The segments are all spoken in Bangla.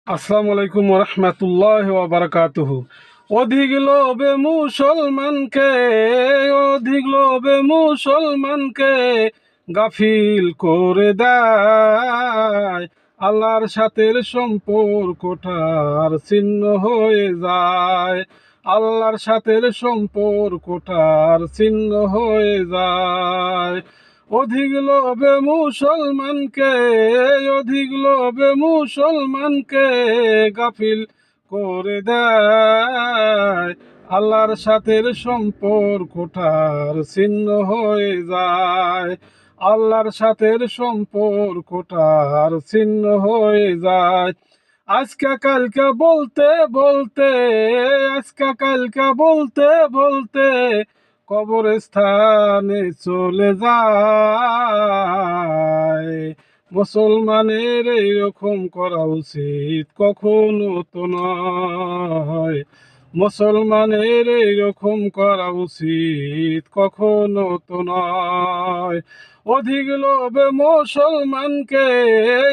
আসসালামু আলাইকুম রহমতুল্লাহ বারাকাতুহু। অধিক লোভে মুসলমানকে, অধিক লোভে মুসলমানকে গাফিল করে দেয়। আল্লাহর সাথের সম্পর্কটার ছিন্ন হয়ে যায়। আল্লাহর সাথের সম্পর্কটার ছিন্ন হয়ে যায়। অধিক লোভে মুসলমানকে, অধিক লোভে মুসলমানকে গাফিল করে দেয়। আল্লাহর সাথের সম্পর্কটার ছিন্ন হয়ে যায়। আল্লাহর সাথের সম্পর্কটার ছিন্ন হয়ে যায়। আজকা কালকা বলতে বলতে, আজকা কালকা বলতে বলতে কবরস্থানে চলে যায়। মুসলমানের এইরকম করা উচিত কখনো তো নয়। মুসলমানের এইরকম করা উচিত কখনো তো নয়। অধিক লোভে মুসলমানকে,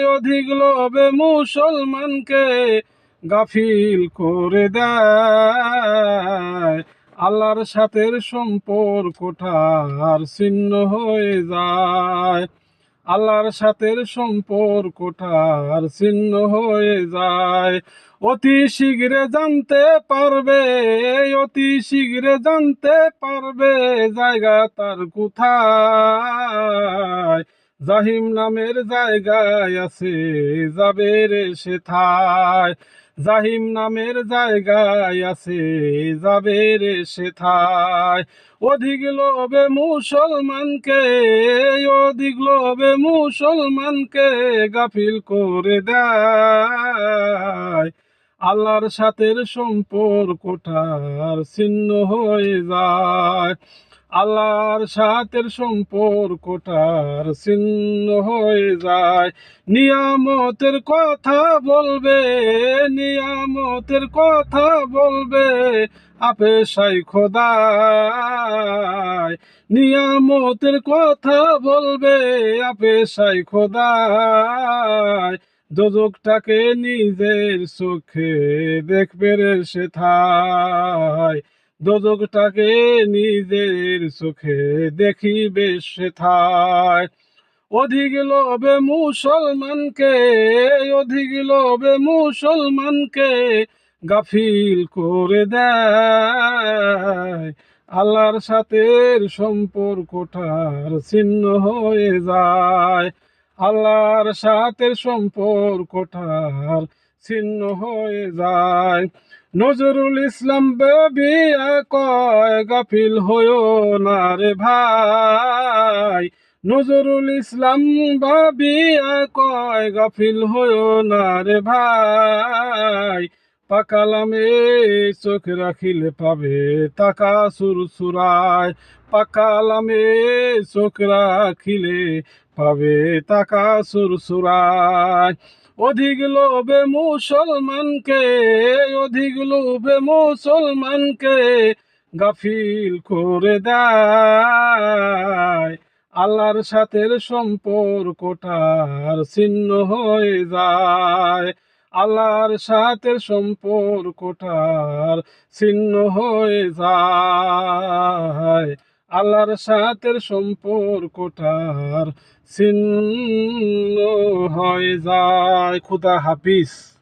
অধিক লোভে মুসলমানকে গাফিল করে দেয়। আল্লাহর সাথের সম্পর্কটার ছিন্ন হয়ে যায়। আল্লাহর সাথের সম্পর্কটার ছিন্ন হয়ে যায়। অতি শীঘ্রে জানতে পারবে, অতি শীঘ্রে জানতে পারবে জায়গা তার কোথায়। জাহিম নামের জায়গায় আছে যাবে রে সেথায়। জাহিম নামের জায়গায় আছে যাবে রে সেথায়। অধিক লোভে মুসলমানকে, অধিক লোভে মুসলমানকে গাফিল করে দেয়। আল্লাহর সাথের সম্পর্কটার ছিন্ন হয়ে যায়। আল্লাহর সাথের সম্পর্কটার ছিন্ন হয়ে যায়। নিয়ামতের কথা বলবে, নিয়ামতের কথা বলবে আপেশাই খোদায়। নিয়ামতের কথা বলবে আপেশাই খোদায়। দোজখটাকে নিজের চোখে দেখবে রে সেথায়। দোজখটাকে নিজের চোখে দেখিবে সেথায়। অধিক লোভে মুসলমানকে, অধিক লোভে মুসলমানকে গাফিল করে দেয়। আল্লাহর সাথের সম্পর্কটার ছিন্ন হয়ে যায়। আল্লাহর সাথের সম্পর্কটার ছিন্ন হয়ে যায়। নজরুল ইসলাম বেবিয়া কয় গাফিল হইও না রে ভাই। নজরুল ইসলাম ভাবিয়া কয় গাফিল হইও না রে ভাই। পাকালামে চোখ রাখিলে পাবে তাকা সুরসুরায়। পাকালামে চোখ রাখিলে পাবে তাকা সুরসুরায়। অধিক লোভে মুসলমানকে, অধিক লোভে মুসলমানকে গাফিল করে দেয়। আল্লাহর সাথের সম্পর্কটার ছিন্ন হয়ে যায়। আল্লাহর সাথের সম্পর্কটার ছিন্ন হয়ে যায়। আল্লাহর সাথের সম্পর্কটার ছিন্ন হয়ে যায়। খুদা হাফিজ।